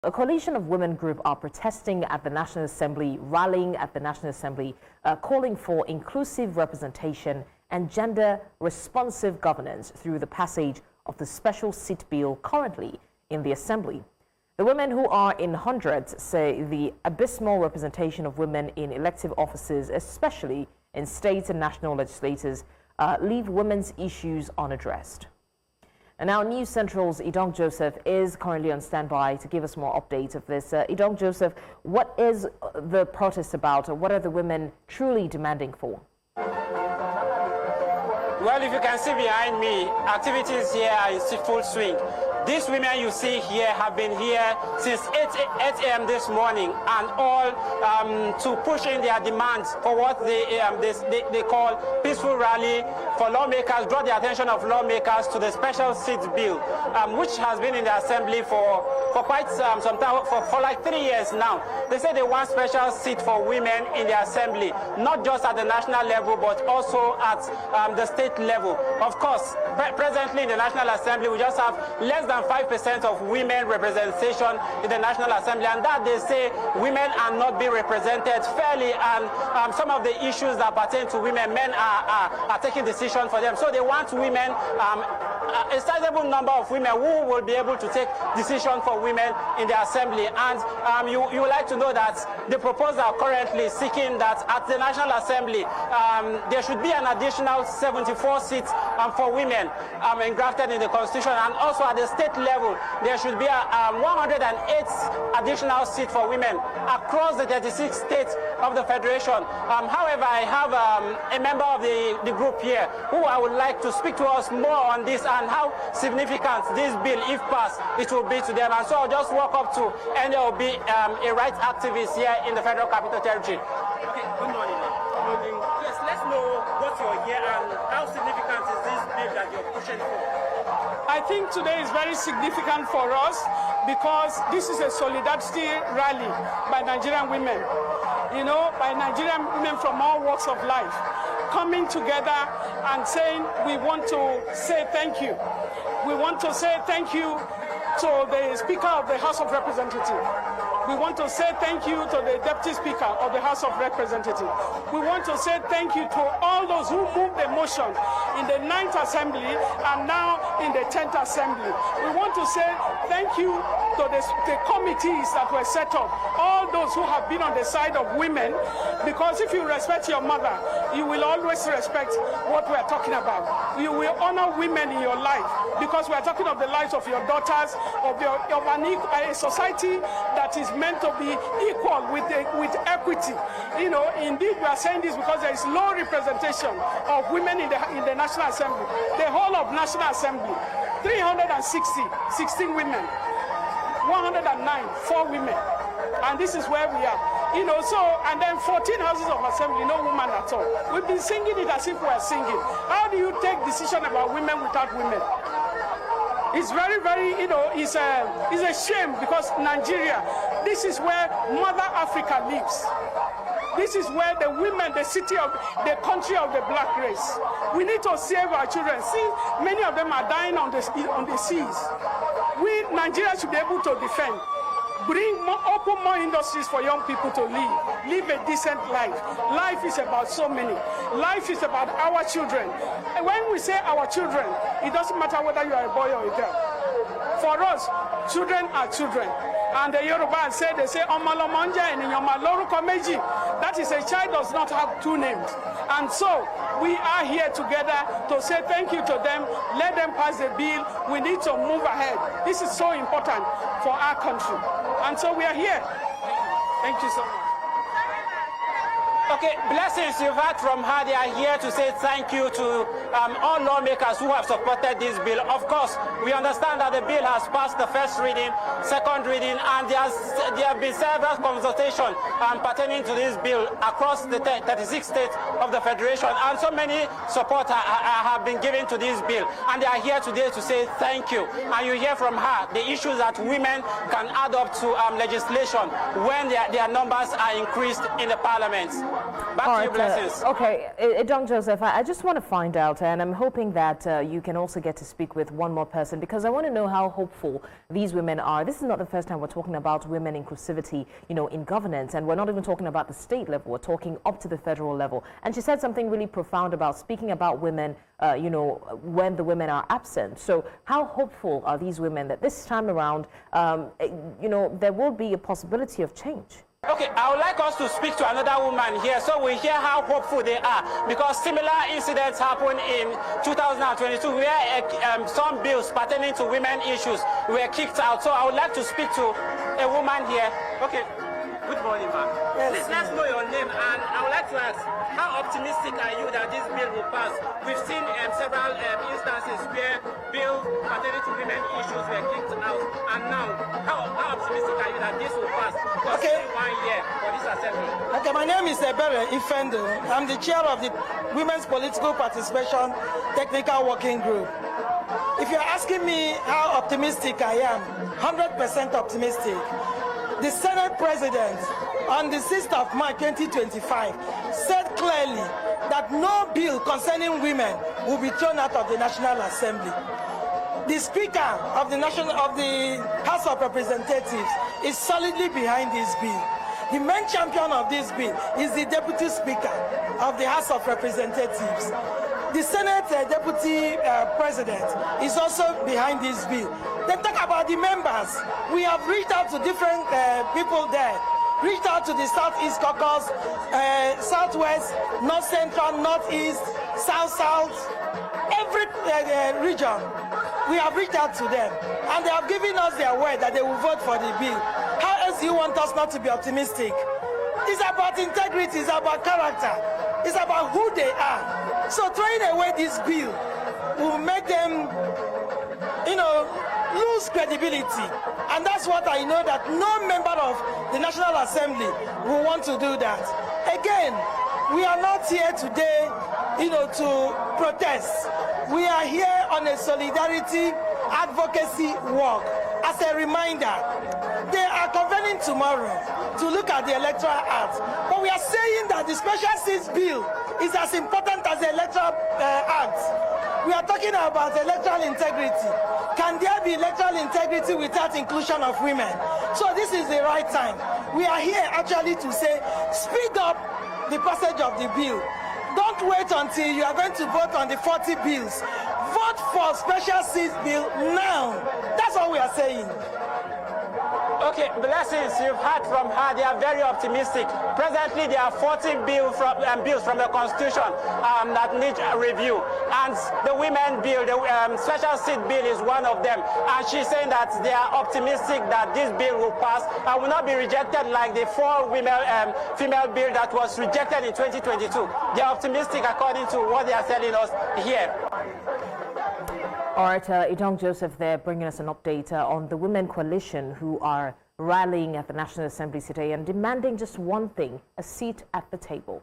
A coalition of women groups are protesting at the National Assembly, rallying at the National Assembly, calling for inclusive representation and gender-responsive governance through the passage of the special seat bill currently in the Assembly. The women, who are in hundreds, say the abysmal representation of women in elective offices, especially in state and national legislatures, leave women's issues unaddressed. And now News Central's Idong Joseph is currently on standby to give us more updates of this. Idong Joseph, what is the protest about? What are the women truly demanding for? Well, if you can see behind me, activities here are in full swing. These women you see here have been here since 8 a.m. this morning, and all to push in their demands for what they call peaceful rally for lawmakers, draw the attention of lawmakers to the special seats bill, which has been in the Assembly for quite some time, for like 3 years now. They say they want special seat for women in the Assembly, not just at the national level, but also at the state level. Of course, presently in the National Assembly, we just have less than 5% of women representation in the National Assembly, and that they say women are not being represented fairly, and some of the issues that pertain to women, men are taking decisions for them. So they want women, a sizable number of women who will be able to take decisions for women in the Assembly. And you would like to know that the proposal currently seeking that at the National Assembly there should be an additional 74 seats for women engrafted in the Constitution, and also at the state level there should be 108 additional seats for women across the 36 states of the Federation. However, I have a member of the group here who I would like to speak to us more on this and how significant this bill, if passed, it will be to them. And so I'll just walk up to NLB, a rights activist here in the Federal Capital Territory. Okay, good morning. Good morning. Yes, let's know what you're here and how significant is this bill that you're pushing for? I think today is very significant for us because this is a solidarity rally by Nigerian women. You know, by Nigerian women from all walks of life, coming together and saying we want to say thank you. We want to say thank you to the Speaker of the House of Representatives. We want to say thank you to the Deputy Speaker of the House of Representatives. We want to say thank you to all those who moved the motion in the 9th Assembly and now in the 10th Assembly. We want to say thank you to the committees that were set up, all those who have been on the side of women, because if you respect your mother, you will always respect what we are talking about. You will honor women in your life, because we are talking of the lives of your daughters, of a society that is meant to be equal with equity. You know, indeed, we are saying this because there is low representation of women in the National Assembly. The whole of National Assembly, 16 women, 109, 4 women, and this is where we are. You know, so, and then 14 houses of assembly, no woman at all. We've been singing it as if we are singing. How do you take decision about women without women? It's very, very, you know, it's a shame, because Nigeria, this is where Mother Africa lives. This is where the women, the country of the black race. We need to save our children. See, many of them are dying on the seas. We, Nigeria, should be able to defend. Open more industries for young people to live a decent life. Life is about so many. Life is about our children. And when we say our children, it doesn't matter whether you are a boy or a girl. For us, children are children. And the Yoruba say, Omalomonja and Yomaloruko Meji. That is, a child does not have two names. And so we are here together to say thank you to them. Let them pass the bill. We need to move ahead. This is so important for our country. And so we are here. Thank you so much. Okay, blessings you've heard from her. They are here to say thank you to all lawmakers who have supported this bill. Of course, we understand that the bill has passed the first reading, second reading, and there have been several consultations pertaining to this bill across the 36 states of the Federation, and so many support have been given to this bill. And they are here today to say thank you. And you hear from her the issues that women can add up to legislation when their numbers are increased in the parliament. Back to you, blessings. Okay, Idong Joseph, I just want to find out right, and I'm hoping that you can also get to speak with one more person, because I want to know how hopeful these women are. This is not the first time we're talking about women inclusivity, in governance, and we're not even talking about the state level. We're talking up to the federal level. And she said something really profound about speaking about women, when the women are absent. So how hopeful are these women that this time around, there will be a possibility of change? Okay, I would like us to speak to another woman here so we hear how hopeful they are, because similar incidents happened in 2022 where some bills pertaining to women issues were kicked out. So I would like to speak to a woman here. Okay, good morning, ma'am. Yes. Please let's know your name, and I would like to ask, how optimistic are you that this bill will pass? We've seen several instances where bills pertaining to women issues were kicked out, and now, how optimistic are you that this will pass? Okay. 1 year for this assembly. Okay, my name is Ebere Ifendo. I'm the chair of the Women's Political Participation Technical Working Group. If you're asking me how optimistic I am, 100% optimistic. The Senate President on the 6th of March 2025 said clearly that no bill concerning women will be thrown out of the National Assembly. The Speaker of the House of Representatives is solidly behind this bill. The main champion of this bill is the Deputy Speaker of the House of Representatives. The Senate Deputy President is also behind this bill. Then talk about the members. We have reached out to different people there. Reached out to the Southeast Caucus, Southwest, North Central, Northeast, South, every region. We have reached out to them, and they have given us their word that they will vote for the bill. How else do you want us not to be optimistic? It's about integrity, it's about character, it's about who they are. So throwing away this bill will make them, lose credibility. And that's what I know, that no member of the National Assembly will want to do that. Again, we are not here today, to protest. We are here on a solidarity advocacy walk. As a reminder, they are convening tomorrow to look at the Electoral Act. But we are saying that the Special Seats Bill is as important as the Electoral Act. We are talking about electoral integrity. Can there be electoral integrity without inclusion of women? So this is the right time. We are here actually to say, speed up the passage of the bill. Don't wait until you are going to vote on the 40 bills. Vote for Special Seats Bill now. That's all we are saying. Okay, blessings. You've heard from her. They are very optimistic. Presently, there are 40 bills from the Constitution that need a review. And the women bill, the special seat bill, is one of them. And she's saying that they are optimistic that this bill will pass and will not be rejected like the female bill that was rejected in 2022. They are optimistic according to what they are telling us here. All right, Idong Joseph there bringing us an update on the Women Coalition, who are rallying at the National Assembly today and demanding just one thing: a seat at the table.